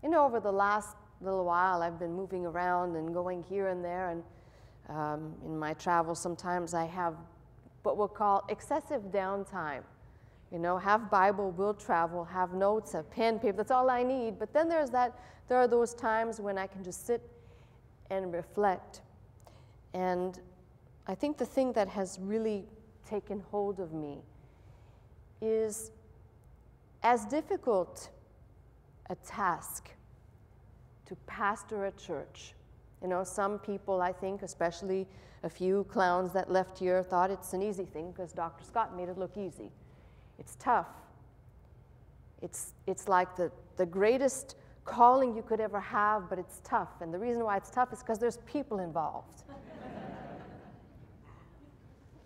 You know, over the last little while, I've been moving around and going here and there, and in my travels, sometimes I have what we'll call excessive downtime. You know, have Bible, will travel, have notes, have pen, paper, that's all I need. But then there are those times when I can just sit and reflect. And I think the thing that has really taken hold of me is, as difficult a task to pastor a church. You know, some people, I think, especially a few clowns that left here, thought it's an easy thing because Dr. Scott made it look easy. It's tough. It's like the greatest calling you could ever have, but it's tough. And the reason why it's tough is because there's people involved.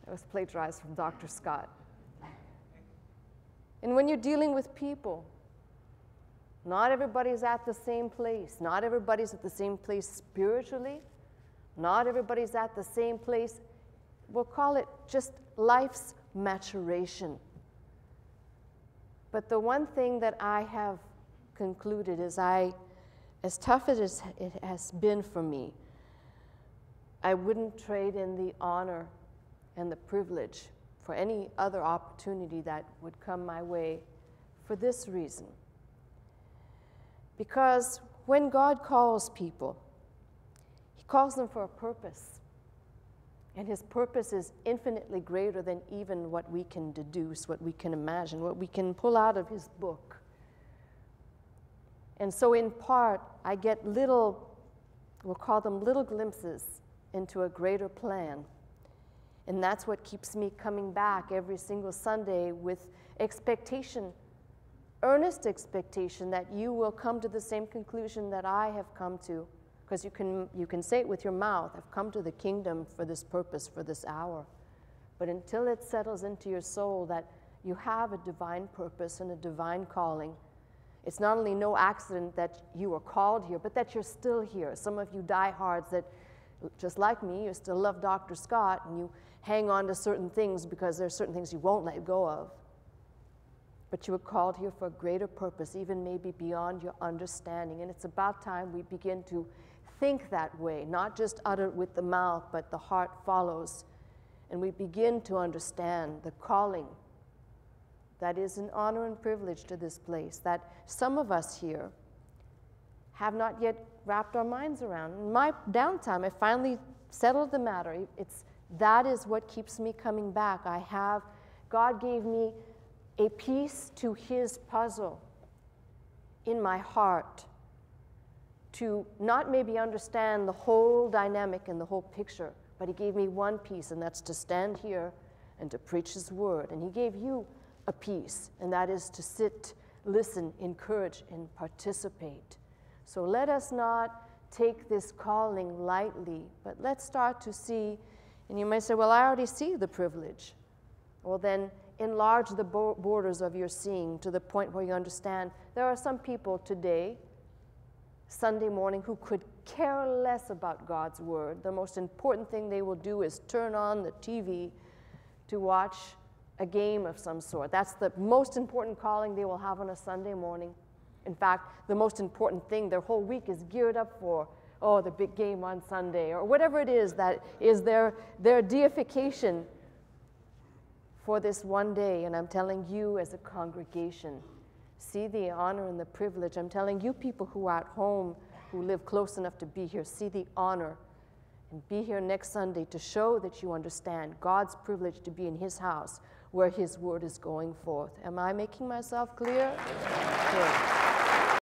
That was plagiarized from Dr. Scott. And when you're dealing with people, not everybody's at the same place. Not everybody's at the same place spiritually. Not everybody's at the same place. We'll call it just life's maturation. But the one thing that I have concluded is as tough as it has been for me, I wouldn't trade in the honor and the privilege for any other opportunity that would come my way for this reason. Because when God calls people, He calls them for a purpose. And His purpose is infinitely greater than even what we can deduce, what we can imagine, what we can pull out of His book. And so in part, I get little, we'll call them little glimpses into a greater plan. And that's what keeps me coming back every single Sunday with expectation, earnest expectation that you will come to the same conclusion that I have come to. Because you can say it with your mouth, I've come to the kingdom for this purpose, for this hour. But until it settles into your soul that you have a divine purpose and a divine calling, it's not only no accident that you were called here, but that you're still here. Some of you diehards that, just like me, you still love Dr. Scott, and you hang on to certain things because there are certain things you won't let go of. But you were called here for a greater purpose, even maybe beyond your understanding. And it's about time we begin to think that way, not just utter it with the mouth, but the heart follows. And we begin to understand the calling that is an honor and privilege to this place, that some of us here have not yet wrapped our minds around. In my downtime, I finally settled the matter. That is what keeps me coming back. God gave me a piece to His puzzle in my heart to not maybe understand the whole dynamic and the whole picture, but He gave me one piece, and that's to stand here and to preach His word. And He gave you a piece, and that is to sit, listen, encourage, and participate. So let us not take this calling lightly, but let's start to see, and you may say, well, I already see the privilege. Well, then enlarge the borders of your seeing to the point where you understand there are some people today, Sunday morning, who could care less about God's word. The most important thing they will do is turn on the TV to watch a game of some sort. That's the most important calling they will have on a Sunday morning. In fact, the most important thing their whole week is geared up for, the big game on Sunday, or whatever it is that is their deification for this one day. And I'm telling you as a congregation, see the honor and the privilege. I'm telling you people who are at home, who live close enough to be here, see the honor and be here next Sunday to show that you understand God's privilege to be in His house where His word is going forth. Am I making myself clear? Good.